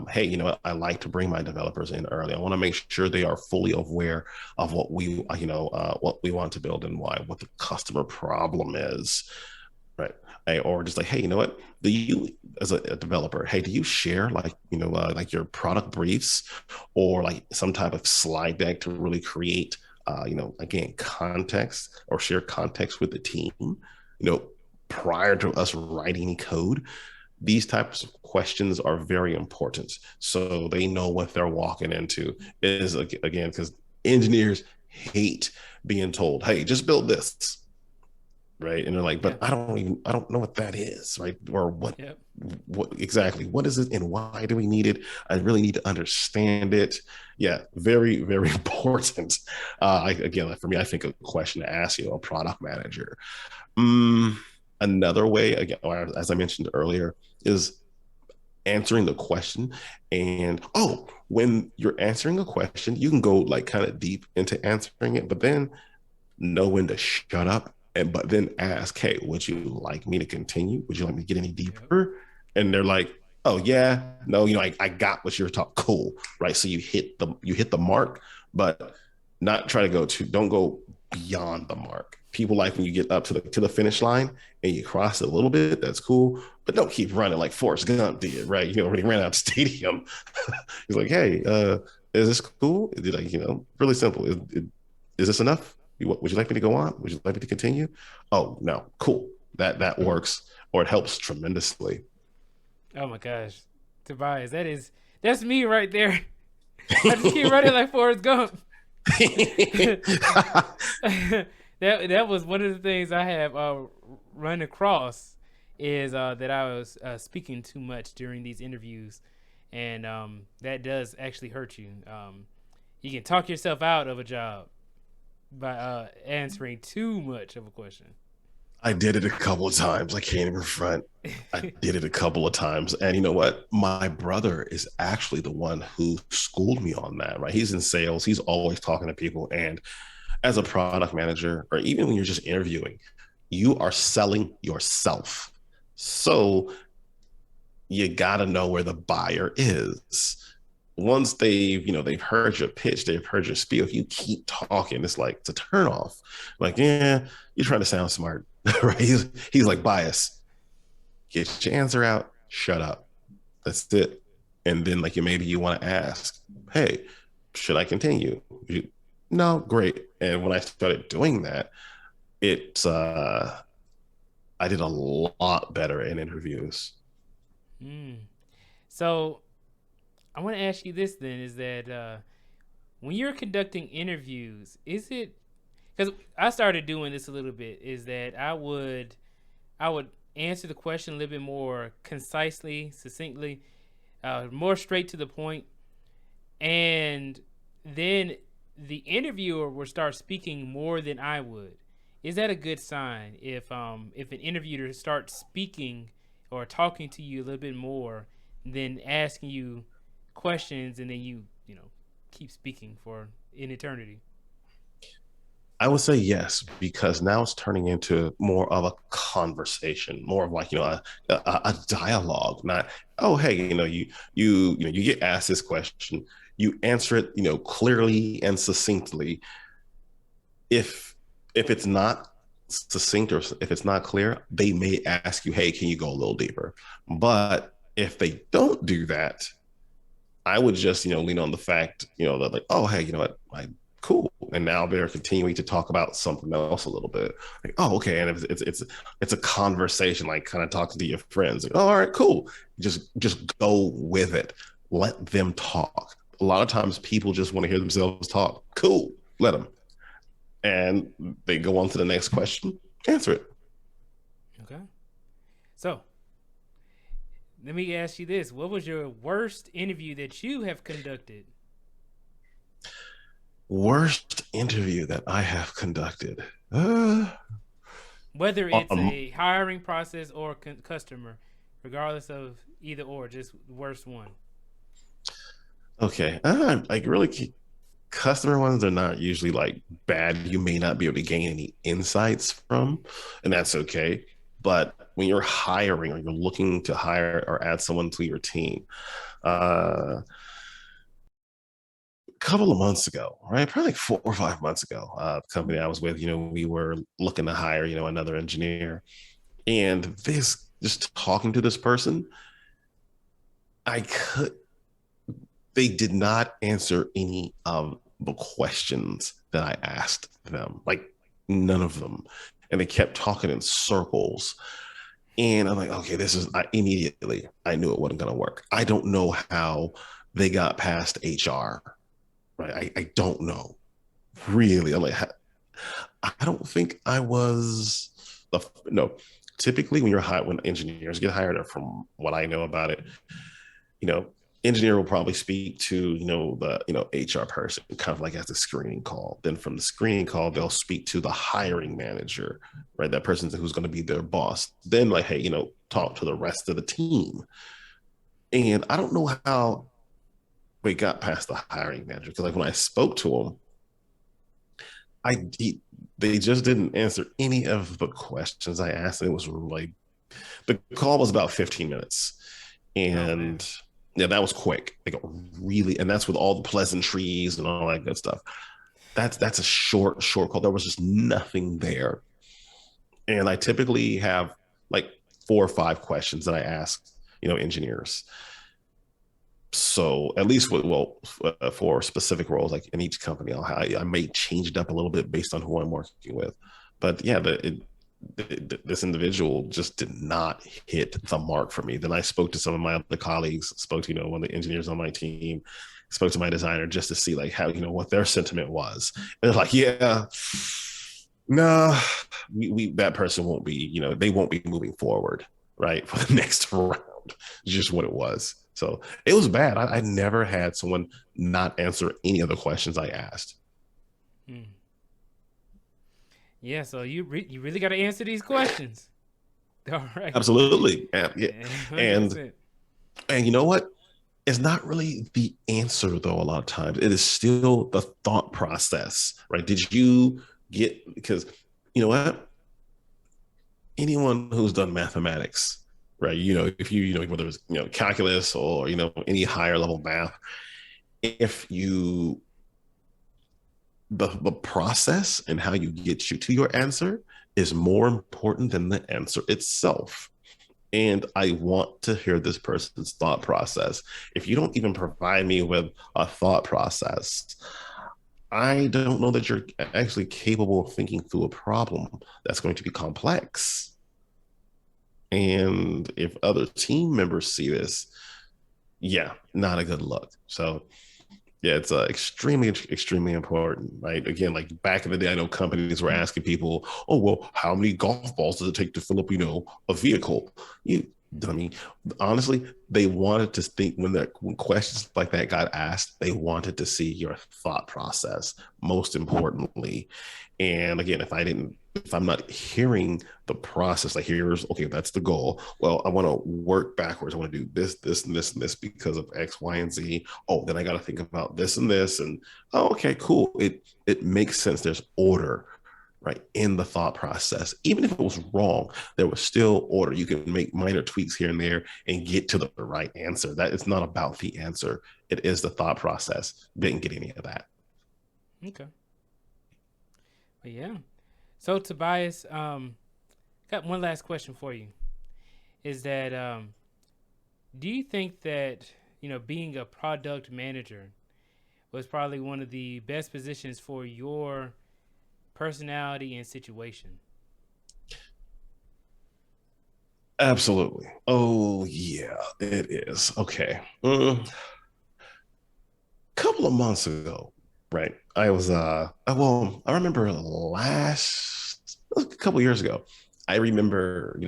hey, I like to bring my developers in early. I want to make sure they are fully aware of what we want to build and why, what the customer problem is, right? Or just like, hey, you know what? Do you, as a developer, hey, do you share like like your product briefs or like some type of slide deck to really create again context, or share context with the team, prior to us writing any code? These types of questions are very important, so they know what they're walking into. Is again, because engineers hate being told, hey, just build this, right? And they're like, Yeah. but I don't know what that is, right? Or Yep. what exactly, what is it and why do we need it? I really need to understand it. Yeah, very, very important. Again, for me, I think a question to ask, a product manager. Mm, Another way, again, as I mentioned earlier, is answering the question. And when you're answering a question, you can go like kind of deep into answering it, but then know when to shut up, and but then ask, hey, would you like me to continue? Would you like me to get any Yep. deeper? And they're like, oh yeah, no, I got what you're talking. Cool, right? So you hit the mark, but not try to don't go beyond the mark. People like when you get up to the finish line and you cross it a little bit, that's cool, but don't keep running like Forrest Gump did, right? When he ran out of stadium. He's like, hey, is this cool? Like, really simple. Is this enough? Would you like me to go on? Would you like me to continue? Oh no, cool. That works, or it helps tremendously. Oh my gosh, Tobias, that's me right there. I just keep running like Forrest Gump. That was one of the things I have run across, is that I was speaking too much during these interviews, and that does actually hurt you. You can talk yourself out of a job by answering too much of a question. I did it a couple of times. I can't even front. I did it a couple of times. And you know what? My brother is actually the one who schooled me on that, right? He's in sales. He's always talking to people. And as a product manager, or even when you're just interviewing, you are selling yourself. So you got to know where the buyer is. Once they've heard your pitch, they've heard your spiel. If you keep talking, it's like it's a turn off. Like, yeah, you're trying to sound smart, right? He's like bias. Get your answer out. Shut up. That's it. And then like maybe you want to ask, hey, should I continue? No, great. And when I started doing that, it's I did a lot better in interviews. Mm. So I want to ask you this then: is that when you're conducting interviews, is it because I started doing this a little bit? Is that I would answer the question a little bit more concisely, succinctly, more straight to the point, and then the interviewer will start speaking more than I would. Is that a good sign if an interviewer starts speaking or talking to you a little bit more than asking you questions and then you keep speaking for an eternity? I would say yes, because now it's turning into more of a conversation, more of like, a dialogue, not, oh, hey, you get asked this question, you answer it, clearly and succinctly. If it's not succinct or if it's not clear, they may ask you, hey, can you go a little deeper? But if they don't do that, I would just, lean on the fact, that like, oh, hey, you know what, cool. And now they're continuing to talk about something else a little bit. Like, oh, okay. And it's a conversation, like kind of talking to your friends. Like, oh, all right, cool. Just go with it. Let them talk. A lot of times people just want to hear themselves talk. Cool. Let them. And they go on to the next question, answer it. Okay. So let me ask you this: what was your worst interview that you have conducted? Worst interview that I have conducted. Uh, Whether it's um, a hiring process or customer, regardless of either or, just worst one. okay. Like really, customer ones are not usually like bad. You may not be able to gain any insights from, and that's okay. But when you're hiring or you're looking to hire or add someone to your team, a couple of months ago, right? Probably like 4 or 5 months ago, the company I was with, we were looking to hire, another engineer. And this, just talking to this person, I could, they did not answer any of the questions that I asked them, like none of them. And they kept talking in circles. And I'm like, okay, immediately I knew it wasn't going to work. I don't know how they got past HR, right? I don't know really. I'm like, I don't think I was no. Typically, when engineers get hired, or from what I know about it, you know, engineer will probably speak to the HR person, kind of like as a screening call. Then from the screening call, they'll speak to the hiring manager, right? That person who's going to be their boss. Then like, hey, talk to the rest of the team. And I don't know how we got past the hiring manager because like when I spoke to him, I he, they just didn't answer any of the questions I asked. It was like the call was about 15 minutes, Oh man. and yeah, that was quick. Like really, and that's with all the pleasantries and all that good stuff. That's a short call. There was just nothing there, and I typically have like 4 or 5 questions that I ask engineers. So at least for specific roles, like in each company, I may change it up a little bit based on who I'm working with. But yeah, this individual just did not hit the mark for me. Then I spoke to some of my other colleagues, spoke to one of the engineers on my team, spoke to my designer just to see like how what their sentiment was. And they're like, yeah, no, we that person won't be they won't be moving forward right for the next round. Just what it was. So it was bad. I never had someone not answer any of the questions I asked. Hmm. Yeah. So you really got to answer these questions. All right. Absolutely. And, yeah. Yeah, hundred and percent. and you know what? It's not really the answer though. A lot of times it is still the thought process, right? Did you get, because you know what, anyone who's done mathematics, right, if whether it's calculus or any higher level math, if you the process and how you get you to your answer is more important than the answer itself. And I want to hear this person's thought process. If you don't even provide me with a thought process, I don't know that you're actually capable of thinking through a problem that's going to be complex. And if other team members see this, yeah, not a good look. So yeah, it's extremely, extremely important, right? Again, like back in the day, I know companies were asking people, "Oh, well, how many golf balls does it take to fill up, a vehicle?" You dummy. Honestly, they wanted to think when questions like that got asked, they wanted to see your thought process, most importantly. And again, if I'm not hearing the process, like here's okay, that's the goal. Well, I want to work backwards. I want to do this, this, and this, and this because of X, Y, and Z. Oh, then I got to think about this and this, and oh, okay, cool. It makes sense. There's order, right, in the thought process. Even if it was wrong, there was still order. You can make minor tweaks here and there and get to the right answer. That it's not about the answer. It is the thought process. Didn't get any of that. Okay. But yeah. So Tobias, got one last question for you. Is that do you think that being a product manager was probably one of the best positions for your personality and situation? Absolutely. Oh yeah, it is. Okay. Couple of months ago, right? I was well, I remember a couple of years ago. I remember,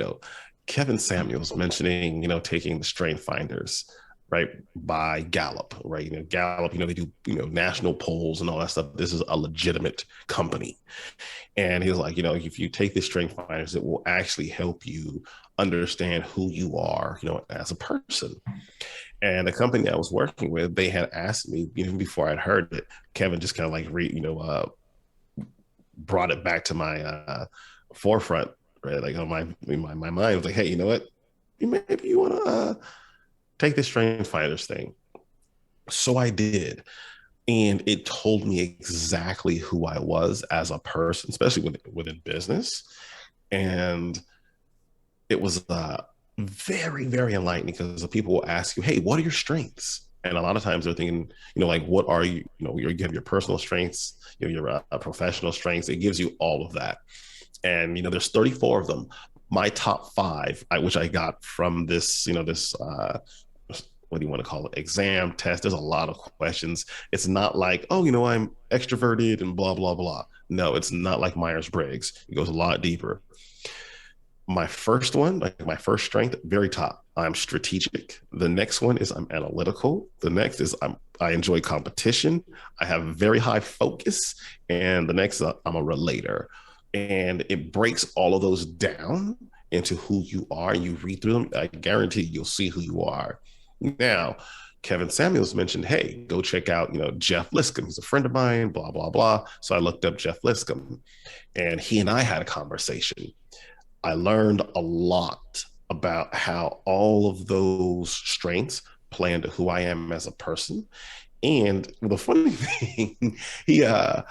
Kevin Samuels mentioning, taking the strength finders, right, by Gallup, right? Gallup, they do, national polls and all that stuff. This is a legitimate company. And he was like, if you take the strength finders, it will actually help you understand who you are, as a person. And the company I was working with, they had asked me even before I'd heard it. Kevin just kind of like brought it back to my forefront, right? Like on my mind was like, hey, you know what? Maybe you want to take this strength finders thing. So I did, and it told me exactly who I was as a person, especially within business. And it was very, very enlightening because the people will ask you, hey, what are your strengths? And a lot of times they're thinking, like, what are you, you have your personal strengths, your professional strengths. It gives you all of that. And, there's 34 of them. My top five, which I got from this, this, what do you want to call it? Exam test. There's a lot of questions. It's not like, oh, I'm extroverted and blah, blah, blah. No, it's not like Myers Briggs. It goes a lot deeper. My first one, like my first strength, very top. I'm strategic. The next one is I'm analytical. The next is I enjoy competition. I have very high focus. And the next, I'm a relator. And it breaks all of those down into who you are. You read through them, I guarantee you'll see who you are. Now, Kevin Samuels mentioned, hey, go check out, Jeff Liscombe. He's a friend of mine, blah, blah, blah. So I looked up Jeff Liscombe and he and I had a conversation. I learned a lot about how all of those strengths play into who I am as a person. And the funny thing, I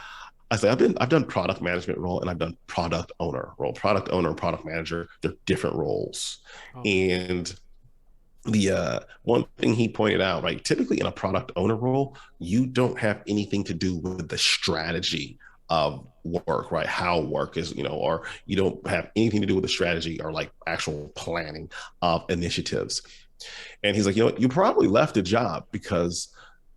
say I've done product management role and I've done product owner role. Product owner and product manager, they're different roles. Okay. And the one thing he pointed out, right? Typically in a product owner role, you don't have anything to do with the strategy of work, right? How work is, or you don't have anything to do with the strategy or like actual planning of initiatives. And he's like, you probably left a job because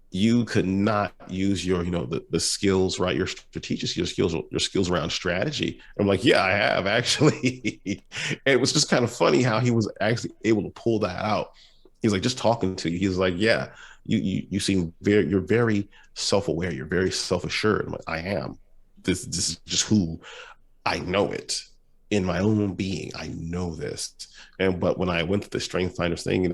you could not use your, the skills, right? Your strategic skills, your skills around strategy. I'm like, yeah, I have actually. And it was just kind of funny how he was actually able to pull that out. He's like, just talking to you. He's like, yeah, you seem you're very self-aware. You're very self-assured. I'm like, I am. This is just who I know it in my own being. I know this. But when I went to the strength finders thing,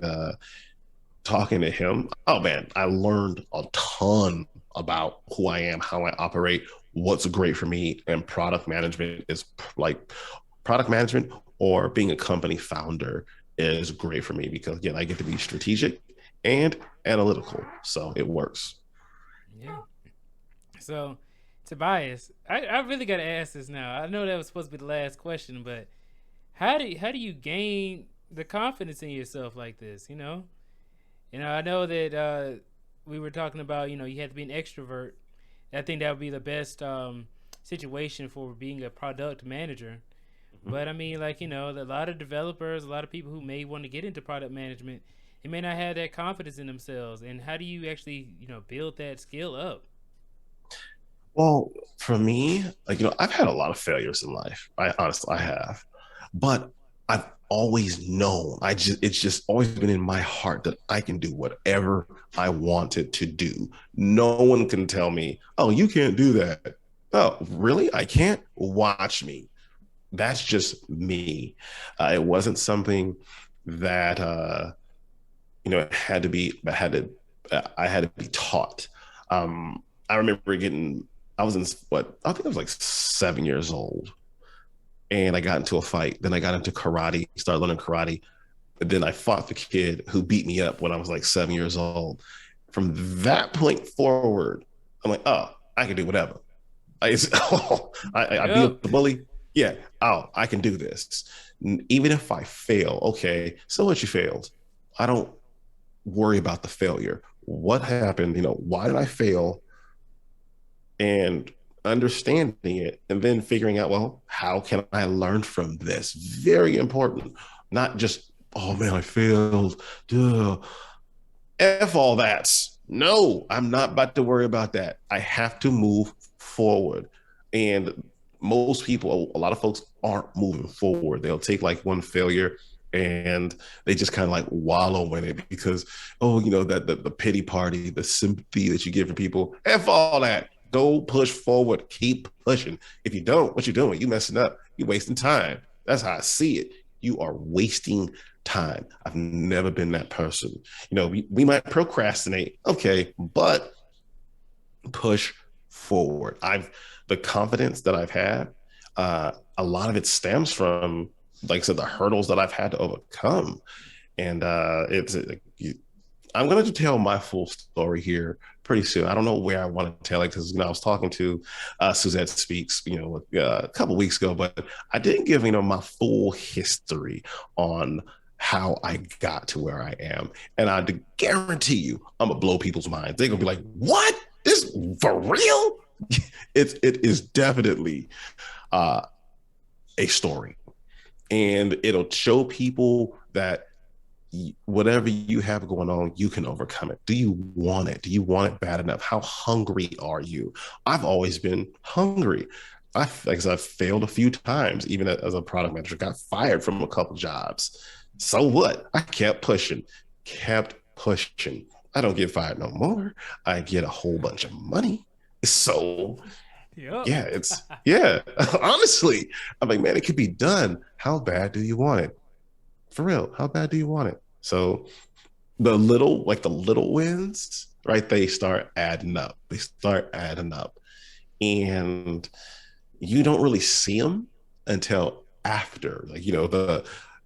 talking to him, oh man, I learned a ton about who I am, how I operate, what's great for me. And product management is like product management or being a company founder is great for me because again, I get to be strategic and analytical. So it works. Yeah. So, Tobias, I really got to ask this now. I know that was supposed to be the last question, but how do you gain the confidence in yourself like this? I know that we were talking about you had to be an extrovert. I think that would be the best situation for being a product manager. But I mean, like a lot of developers, a lot of people who may want to get into product management, they may not have that confidence in themselves. And how do you actually build that skill up? Well, for me, like, I've had a lot of failures in life. I honestly, I have, but I've always known, it's just always been in my heart that I can do whatever I wanted to do. No one can tell me, oh, you can't do that. Oh, really? I can't? Watch me. That's just me. It wasn't something that, it had to be, I had to be taught. I remember I was in what I think I was like 7 years old, and I got into a fight. Then I got into karate, started learning karate. And then I fought the kid who beat me up when I was like 7 years old. From that point forward, I'm like, oh, I can do whatever. I beat Yep. up the bully. Yeah, oh, I can do this. Even if I fail, okay, so what, you failed. I don't worry about the failure. What happened? Why did I fail? And understanding it and then figuring out, well, how can I learn from this? Very important. Not just, oh man, I failed. Duh. F all that. No, I'm not about to worry about that. I have to move forward. And most people, a lot of folks aren't moving forward. They'll take like one failure and they just kind of like wallow in it because, oh, that the pity party, the sympathy that you give for people, F all that. Go push forward. Keep pushing. If you don't, what you doing? You messing up. You wasting time. That's how I see it. You are wasting time. I've never been that person. We might procrastinate, okay, but push forward. The confidence that I've had, a lot of it stems from, like I said, the hurdles that I've had to overcome. And I'm going to tell my full story here pretty soon. I don't know where I want to tell it because I was talking to Suzette Speaks, a couple weeks ago, but I didn't give my full history on how I got to where I am, and I guarantee you, I'm gonna blow people's minds. They're gonna be like, "What? This for real?" It is definitely uh, a story, and it'll show people that whatever you have going on, you can overcome it. Do you want it? Do you want it bad enough? How hungry are you? I've always been hungry. I've failed a few times, even as a product manager, got fired from a couple jobs. So what? I kept pushing. I don't get fired no more. I get a whole bunch of money. So Yep. yeah, yeah. Honestly, I'm like, man, it could be done. How bad do you want it? For real, how bad do you want it? So the little wins, right? They start adding up. They start adding up. And you don't really see them until after, like,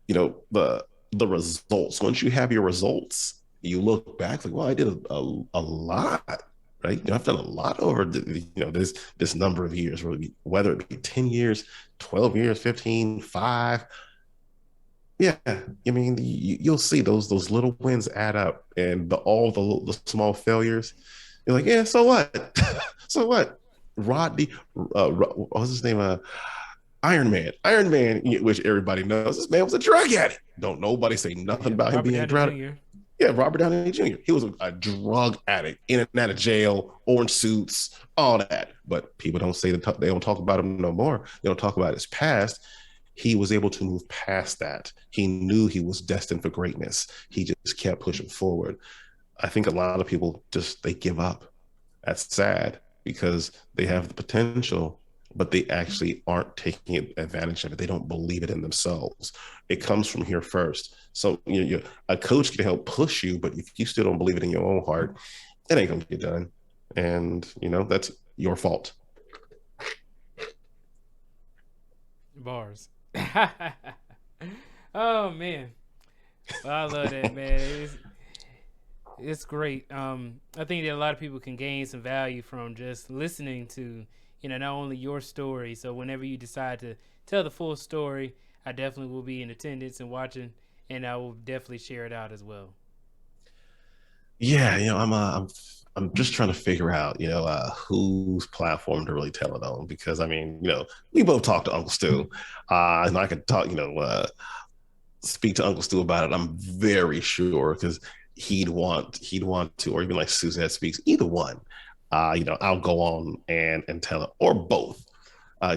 the results. Once you have your results, you look back like, well, I did a lot, right? I've done a lot over this number of years, whether it be 10 years, 12 years, 15, 5. Yeah, I mean, you'll see those little wins add up, and all the small failures. You're like, yeah, so what? So what? Rodney, what was his name? Iron Man. Iron Man, which everybody knows, this man was a drug addict. Don't nobody say nothing Yeah, about him Robert being a Downey drug. Jr. Yeah, Robert Downey Jr. He was a drug addict, in and out of jail, orange suits, all that. But people don't say that. They don't talk about him no more. They don't talk about his past. He was able to move past that. He knew he was destined for greatness. He just kept pushing forward. I think a lot of people just they give up. That's sad because they have the potential, but they actually aren't taking advantage of it. They don't believe it in themselves. It comes from here first. So a coach can help push you, but if you still don't believe it in your own heart, it ain't gonna get done. And that's your fault. Bars. Oh man. Well, I love that, man. It's great. I think that a lot of people can gain some value from just listening to, not only your story. So whenever you decide to tell the full story, I definitely will be in attendance and watching, and I will definitely share it out as well. Yeah, I'm just trying to figure out, whose platform to really tell it on, because I mean, we both talked to Uncle Stu, and I could talk, speak to Uncle Stu about it. I'm very sure because he'd want to, or even like Suzette speaks, either one. I'll go on and tell it, or both.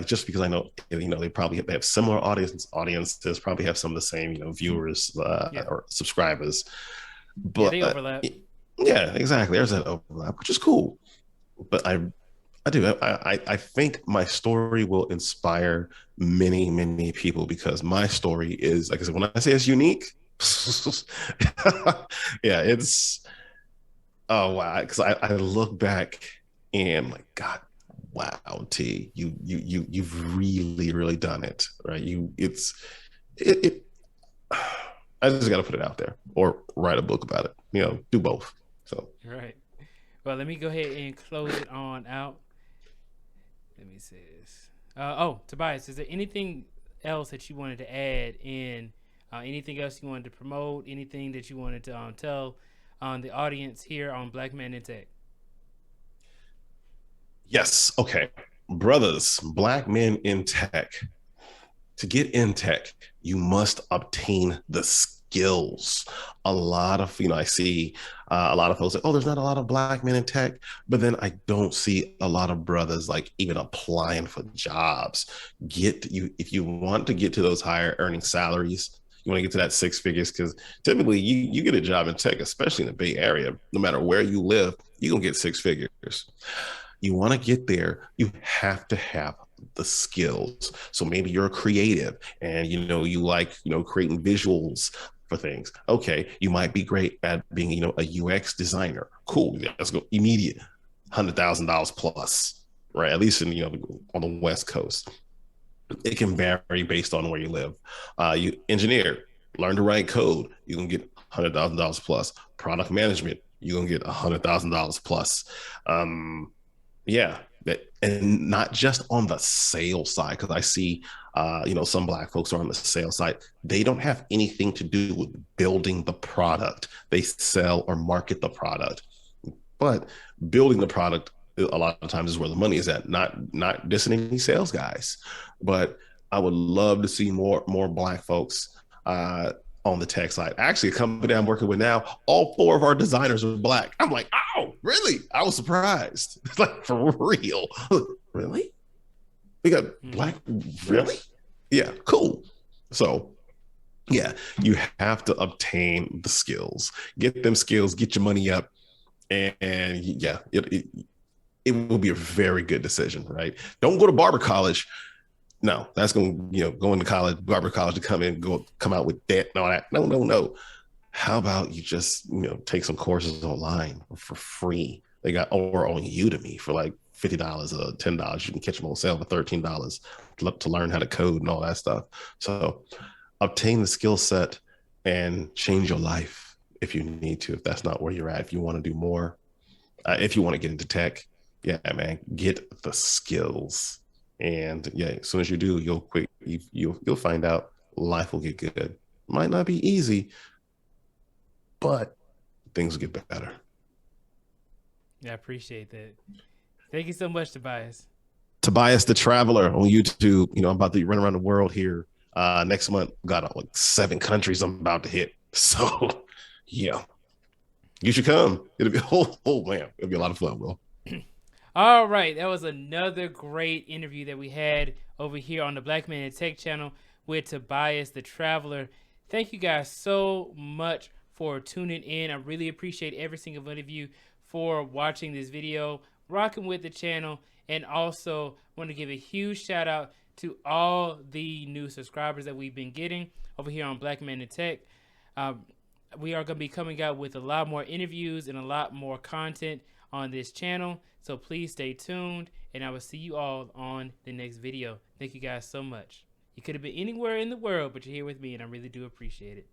Just because I know, they probably have similar audiences, probably have some of the same, viewers Yeah. or subscribers. Yeah, But they overlap. yeah, exactly. There's that overlap, which is cool. But I do. I think my story will inspire many, many people because my story is, like I said, when I say it's unique, yeah, it's, oh wow. Because I look back and like, God, wow, T, you've really, really done it, right? It I just got to put it out there or write a book about it. Do both. So Right. Well, let me go ahead and close it on out. Let me see this. Tobias, is there anything else that you wanted to add in? Anything else you wanted to promote? Anything that you wanted to tell the audience here on Black Man in Tech? yes, okay, brothers, black men in tech. To get in tech, you must obtain the skills. A lot of, I see a lot of folks say, oh, there's not a lot of black men in tech, but then I don't see a lot of brothers like even applying for jobs. If you want to get to those higher earning salaries, you want to get to that six figures, because typically you get a job in tech, especially in the Bay Area, no matter where you live, you're going to get six figures. You want to get there, you have to have the skills. So maybe you're a creative and you like, creating visuals for things. Okay, you might be great at being, a UX designer. Cool. Let's go immediate $100,000 plus, right? At least in, on the West Coast. It can vary based on where you live. You engineer, learn to write code, you can get $100,000 plus. Product management, you're gonna get $100,000 plus. Yeah, and not just on the sales side, because I see some black folks are on the sales side. They don't have anything to do with building the product. They sell or market the product, but building the product a lot of times is where the money is at. Not dissing any sales guys, but I would love to see more black folks on the tech side. Actually, a company I'm working with now, all four of our designers are black. I'm like, oh, really? I was surprised. It's like, for real. Really? We got black? Really? Yeah, cool. So yeah, you have to obtain the skills, get them skills, get your money up, and yeah, it will be a very good decision, right? Don't go to barber college. No, that's going to, go into college, barber college, to come out with debt and all that. No, no, no. How about you just, take some courses online for free? They got, or on Udemy for like $50 or $10. You can catch them on sale for $13 to learn how to code and all that stuff. So obtain the skill set and change your life if you need to, if that's not where you're at. If you want to do more, if you want to get into tech, yeah, man, get the skills. And yeah, as soon as you do, you'll find out life will get good. Might not be easy, but things will get better. Yeah, I appreciate that. Thank you so much, Tobias. Tobias the Traveler on YouTube. I'm about to run around the world here. Next month, got like 7 countries I'm about to hit. So yeah, you should come. It'll be oh man, it'll be a lot of fun, bro. All right, that was another great interview that we had over here on the Black Man in Tech channel with Tobias the Traveler. Thank you guys so much for tuning in. I really appreciate every single one of you for watching this video. rocking with the channel. And also want to give a huge shout out to all the new subscribers that we've been getting over here on Black Man in Tech. We are going to be coming out with a lot more interviews and a lot more content on this channel. So please stay tuned, and I will see you all on the next video. Thank you guys so much. You could have been anywhere in the world, but you're here with me, and I really do appreciate it.